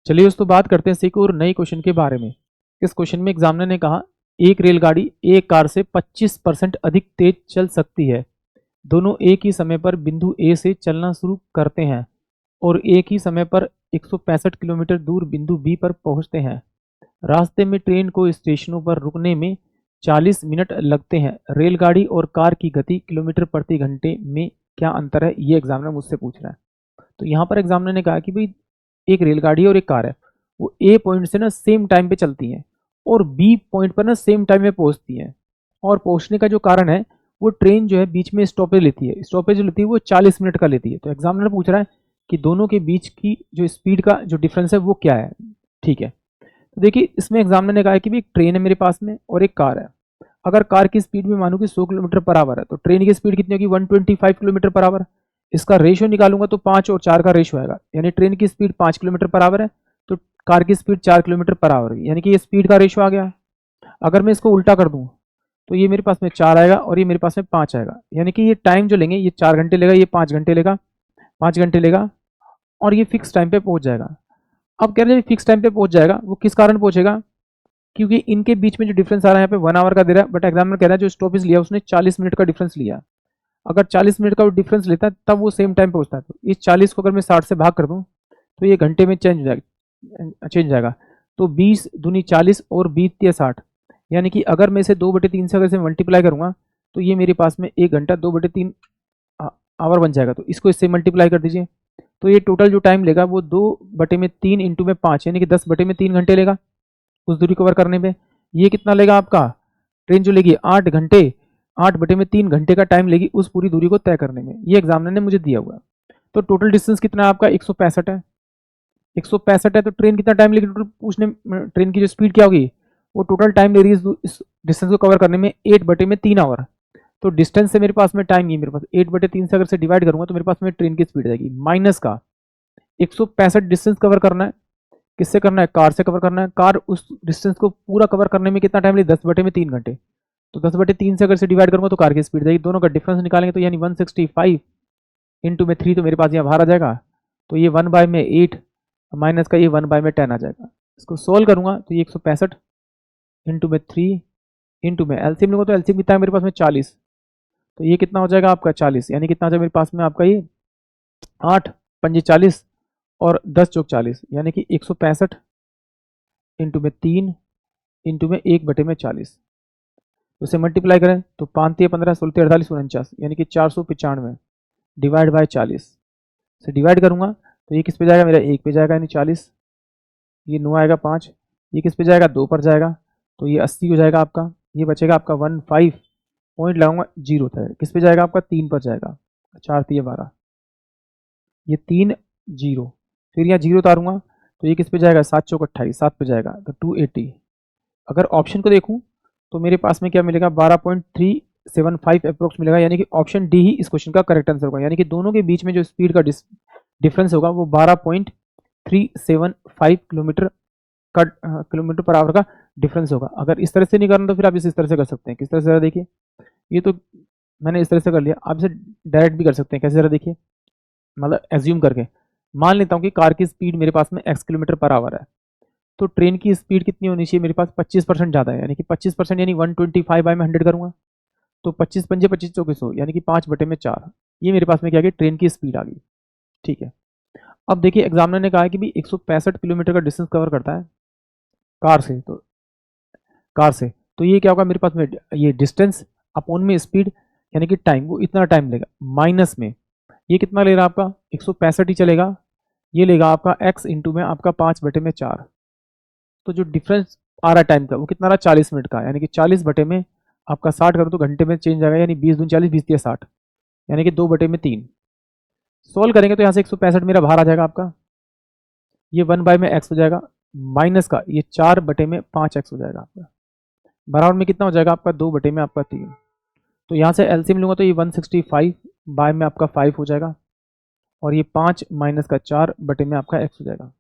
चलिए दोस्तों बात करते हैं एक और नई क्वेश्चन के बारे में। इस क्वेश्चन में एग्जामिनर ने कहा एक रेलगाड़ी एक कार से 25% अधिक तेज चल सकती है। दोनों एक ही समय पर बिंदु ए से चलना शुरू करते हैं और एक ही समय पर 165 किलोमीटर दूर बिंदु बी पर पहुंचते हैं। रास्ते में ट्रेन को स्टेशनों पर रुकने में 40 मिनट लगते हैं। रेलगाड़ी और कार की गति किलोमीटर प्रति घंटे में क्या अंतर है, ये एग्जामिनर मुझसे पूछ रहा है। तो यहाँ पर एग्जामिनर ने कहा कि भाई एक रेलगाड़ी और एक कार है, वो ए पॉइंट से ना सेम टाइम पे चलती हैं और बी पॉइंट पर ना सेम टाइम में पहुंचती हैं। और पहुंचने का जो कारण है, वो ट्रेन जो है बीच में स्टॉपेज लेती है। स्टॉपेज जो लेती है वो 40 मिनट का लेती है। तो एग्जामिनर पूछ रहा है कि दोनों के बीच की जो स्पीड का जो डिफरेंस है वो क्या है। ठीक है, तो देखिए इसमें एग्जामिनर ने कहा है कि भाई एक ट्रेन है मेरे पास में और एक कार है। अगर कार की स्पीड में मानू कि 100 किलोमीटर पर आवर है, तो ट्रेन की स्पीड कितनी होगी 125 किलोमीटर पर आवर। इसका रेशियो निकालूंगा तो 5 और 4 का रेशियो आएगा, यानी ट्रेन की स्पीड 5 किलोमीटर पर आवर है तो कार की स्पीड 4 किलोमीटर पर आवर है, यानी कि ये स्पीड का रेशियो आ गया। अगर मैं इसको उल्टा कर दूं तो ये मेरे पास में 4 आएगा और ये मेरे पास में 5 आएगा, यानी कि ये टाइम जो लेंगे ये 4 घंटे लेगा, ये 5 घंटे लेगा, 5 घंटे लेगा और ये फिक्स टाइम पे पहुंच जाएगा। अब कह रहे हैं फिक्स टाइम पे पहुंच जाएगा, वो किस कारण पहुंचेगा, क्योंकि इनके बीच में जो डिफरेंस आ रहा है यहाँ पे 1 आवर का दे रहा है, बट एग्जामिनर कह रहा है जो स्टॉपेज लिया उसने 40 मिनट का डिफरेंस लिया। अगर 40 मिनट का डिफरेंस लेता है तब वो सेम टाइम पहुंचता है। तो इस 40 को अगर मैं 60 से भाग कर दूं तो ये घंटे में चेंज जाएगा। तो 20 दूनी 40 और 20 तिया 60, यानी कि अगर मैं इसे 2/3 से अगर मल्टीप्लाई करूंगा तो ये मेरे पास में 1 घंटा 2/3 आवर बन जाएगा। तो इसको इससे मल्टीप्लाई कर दीजिए, तो ये टोटल जो टाइम लेगा वो 2/3 इंटू में 5, यानी कि 10/3 घंटे लेगा उस दूरी कवर करने में। ये कितना लेगा आपका, ट्रेन जो लेगी 8 घंटे, 8/3 घंटे का टाइम लेगी उस पूरी दूरी को तय करने में। ये एग्जामिनर ने मुझे दिया हुआ है। तो टोटल डिस्टेंस कितना है आपका 165 है। 165 है तो ट्रेन कितना टाइम लेगी टोटल पूछने, ट्रेन की जो स्पीड क्या होगी, वो टोटल टाइम ले रही है इस डिस्टेंस को कवर करने में 8/3 आवर। तो डिस्टेंस से मेरे पास में टाइम, ये मेरे पास 8/3 से अगर से डिवाइड करूंगा तो मेरे पास में ट्रेन की स्पीड जाएगी माइनस का 165 डिस्टेंस कवर करना है। किससे करना है, कार से कवर करना है। कार उस डिस्टेंस को पूरा कवर करने में कितना टाइम ले, 10/3 घंटे। तो 10/3 से अगर से डिवाइड करूंगा तो कार की स्पीड जाएगी। दोनों का डिफरेंस निकालेंगे तो यानी 165 इंटू में 3, तो मेरे पास यहाँ बाहर आ जाएगा। तो ये 1/8 माइनस का ये 1/10 आ जाएगा। इसको सोल्व करूंगा तो ये 165 इंटू में 3 इंटू में एलसीएम लूंगा तो एलसीएम कितना है मेरे पास में 40। तो ये कितना हो जाएगा आपका 40, यानी कितना आ जाएगा मेरे पास में आपका ये 8 पंजे 40 और 10 चौक 40, यानी कि 165 इंटू में 3 इंटू में 1/40। तो इसे मल्टीप्लाई करें तो 5 तिया 15 16 48 49, यानी कि 495 डिवाइड बाय 40 से डिवाइड करूंगा तो ये किस पे जाएगा, मेरा 1 पे जाएगा यानी 40, ये 9 आएगा 5, ये किस पे जाएगा 2 पर जाएगा तो ये 80 हो जाएगा आपका। ये बचेगा आपका 15 पॉइंट लगाऊंगा 0 था, किस पे जाएगा आपका 3 पर जाएगा, 4 तिया 12, ये 3 0, फिर यहाँ 0 उतारूंगा तो ये किस पे जाएगा 7 चौक 28, 7 पे जाएगा तो 280। अगर ऑप्शन को देखूं तो मेरे पास में क्या मिलेगा 12.375 अप्रोक्स मिलेगा, यानी कि ऑप्शन डी ही इस क्वेश्चन का करेक्ट आंसर होगा। यानी कि दोनों के बीच में जो स्पीड का डिफरेंस होगा वो 12.375 किलोमीटर पर आवर का डिफरेंस होगा। अगर इस तरह से नहीं करना तो फिर आप इस तरह से कर सकते हैं। किस तरह से, देखिए ये तो मैंने इस तरह से कर लिया, आप इसे डायरेक्ट भी कर सकते हैं। कैसे, जरा देखिए, मतलब एज्यूम करके मान लेता हूँ कि कार की स्पीड मेरे पास में x किलोमीटर पर आवर है, तो ट्रेन की स्पीड कितनी होनी चाहिए मेरे पास 25% ज़्यादा है, यानी कि 25% यानी 125/100 करूंगा तो 25 पंजे 25 चौके 100, यानी कि 5/4। ये मेरे पास में क्या गई, ट्रेन की स्पीड आ गई। ठीक है, अब देखिए एग्जामिनर ने कहा है कि भाई 165 किलोमीटर का डिस्टेंस कवर करता है कार से तो ये क्या होगा मेरे पास में, ये डिस्टेंस अपॉन में स्पीड, यानी कि टाइम, वो इतना टाइम लेगा। माइनस में ये कितना ले रहा है आपका 165 ही चलेगा, ये लेगा आपका x इंटू में आपका 5/4। तो जो डिफरेंस आ रहा है टाइम का वो कितना रहा 40 मिनट का, यानी कि 40 बटे में आपका 60 करो तो घंटे में चेंज आएगा, यानी 20 दूनी 40 20 तिया 60, यानी कि 2/3। सोल्व करेंगे तो यहाँ से 165 मेरा बाहर आ जाएगा आपका, ये 1/x हो जाएगा, माइनस का ये 4/5x हो जाएगा आपका, बराबर में कितना हो जाएगा आपका 2/में आपका 3। तो यहाँ से एलसीएम लूंगा तो ये 165 बाय में आपका 5 हो जाएगा और ये 5 माइनस का 4/में आपका x हो जाएगा,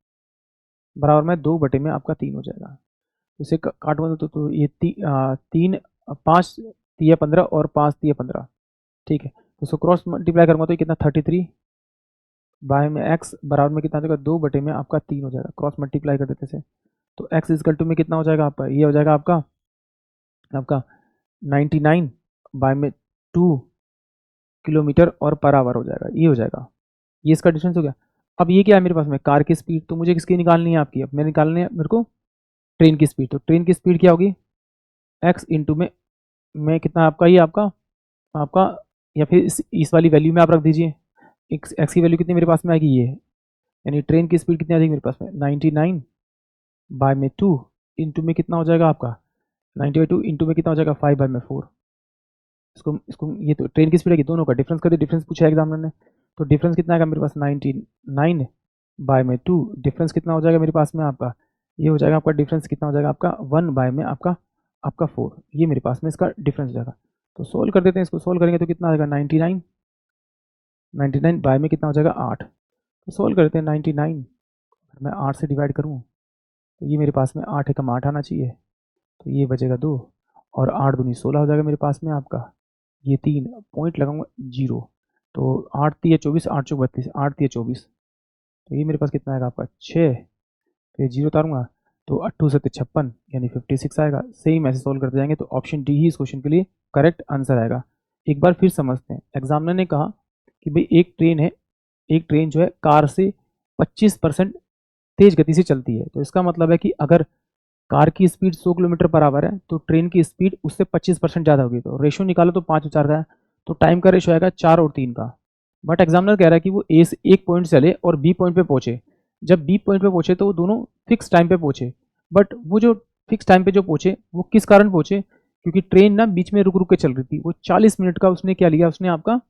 बराबर में 2/में आपका 3 हो जाएगा। इसे काटूंगा तो ये 3 5 तिया 15 और 5 तिया 15। ठीक है, तो इसको क्रॉस मल्टीप्लाई करूंगा तो ये कितना 33 बाय में x बराबर में कितना हो जाएगा 2 बटे में आपका 3 हो जाएगा, क्रॉस मल्टीप्लाई कर देते से। तो x इजकल टू में कितना हो जाएगा आपका, ये हो जाएगा आपका आपका 99 बाय में 2 किलोमीटर और पर आवर हो जाएगा, ये हो जाएगा, ये इसका डिस्टेंस हो गया। अब ये क्या है मेरे पास में, कार की स्पीड, तो मुझे किसकी निकालनी है आपकी, अब मैं निकालनी है मेरे को ट्रेन की स्पीड। तो ट्रेन की स्पीड क्या होगी, x इंटू में कितना आपका, ये आपका आपका या फिर इस वाली वैल्यू में आप रख दीजिए, एक्स की वैल्यू कितनी मेरे पास में आएगी ये, यानी ट्रेन की स्पीड कितनी आ जाएगी मेरे पास में 99 बाय में 2 इंटू में कितना हो जाएगा आपका 90/2 इंटू में कितना हो जाएगा 5/4। इसको ये तो ट्रेन की स्पीड है, दोनों का डिफरेंस कर दे, डिफरेंस पूछा है एग्जामिनर ने। तो डिफरेंस कितना आएगा मेरे पास 99 बाय में 2, डिफरेंस कितना हो जाएगा मेरे पास में आपका, ये हो जाएगा आपका डिफरेंस कितना हो जाएगा आपका 1 बाय में आपका आपका 4, ये मेरे पास में इसका डिफरेंस हो जाएगा। तो सोल्व कर देते हैं, इसको सोल्व करेंगे तो कितना आएगा 99 बाय में कितना हो जाएगा 8। तो सोल्व करते हैं 99 मैं 8 से डिवाइड करूँ तो ये मेरे पास में 8 एकम 8 आना चाहिए, तो ये बचेगा 2 और 8 दूनी 16 हो जाएगा मेरे पास में आपका, ये 3 पॉइंट लगाऊंगा 0। तो 8 3 24, 8 चौक 32, 8 3 24, तो ये मेरे पास कितना आएगा आपका 6, फिर 0 उतारूंगा तो 8 से 56 यानी 56 आएगा। सेम ऐसे सोल्व करते जाएंगे तो ऑप्शन डी ही इस क्वेश्चन के लिए करेक्ट आंसर आएगा। एक बार फिर समझते हैं, एग्जामिनर ने कहा कि भाई एक ट्रेन है, एक ट्रेन जो है कार से 25% तेज गति से चलती है, तो इसका मतलब है कि अगर कार की स्पीड 100 किलोमीटर पर आवर है तो ट्रेन की स्पीड उससे 25% ज़्यादा होगी, तो रेशियो निकालो तो 5 और 4 का है, तो टाइम का रेशियो आएगा 4 और 3 का। बट एग्जामिनर कह रहा है कि वो ए से एक पॉइंट चले और बी पॉइंट पे पहुंचे, जब बी पॉइंट पे पहुंचे तो वो दोनों फिक्स टाइम पे पहुंचे, बट वो जो फिक्स टाइम पे जो पहुंचे वो किस कारण पहुंचे, क्योंकि ट्रेन ना बीच में रुक रुक के चल रही थी, वो 40 मिनट का उसने क्या लिया, उसने आपका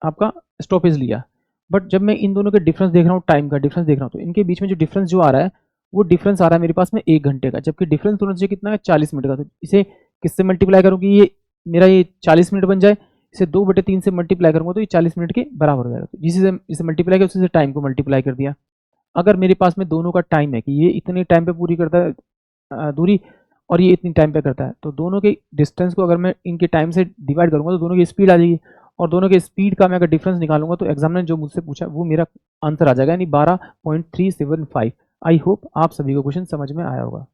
आपका स्टॉपेज लिया। बट जब मैं इन दोनों के डिफरेंस देख रहा हूँ, टाइम का डिफरेंस देख रहा हूँ, तो इनके बीच में जो डिफरेंस जो आ रहा है वो डिफरेंस आ रहा है मेरे पास में 1 घंटे का, जबकि डिफरेंस होना चाहिए कितना है 40 मिनट का। तो इसे किससे मल्टीप्लाई करूँ कि ये मेरा ये 40 मिनट बन जाए, इसे 2/3 से मल्टीप्लाई करूँगा तो ये 40 मिनट के बराबर हो जाएगा। तो जिसे इसे मल्टीप्लाई किया उसी से टाइम को मल्टीप्लाई कर दिया। अगर मेरे पास में दोनों का टाइम है कि ये इतने टाइम पे पूरी करता है दूरी और ये इतनी टाइम पे करता है, तो दोनों के डिस्टेंस को अगर मैं इनके टाइम से डिवाइड करूंगा तो दोनों की स्पीड आ जाएगी, और दोनों के स्पीड का मैं अगर डिफरेंस निकालूंगा तो एग्जामिनर ने जो मुझसे पूछा वो मेरा आंसर आ जाएगा, यानी 12.375। आई होप आप सभी को क्वेश्चन समझ में आया होगा।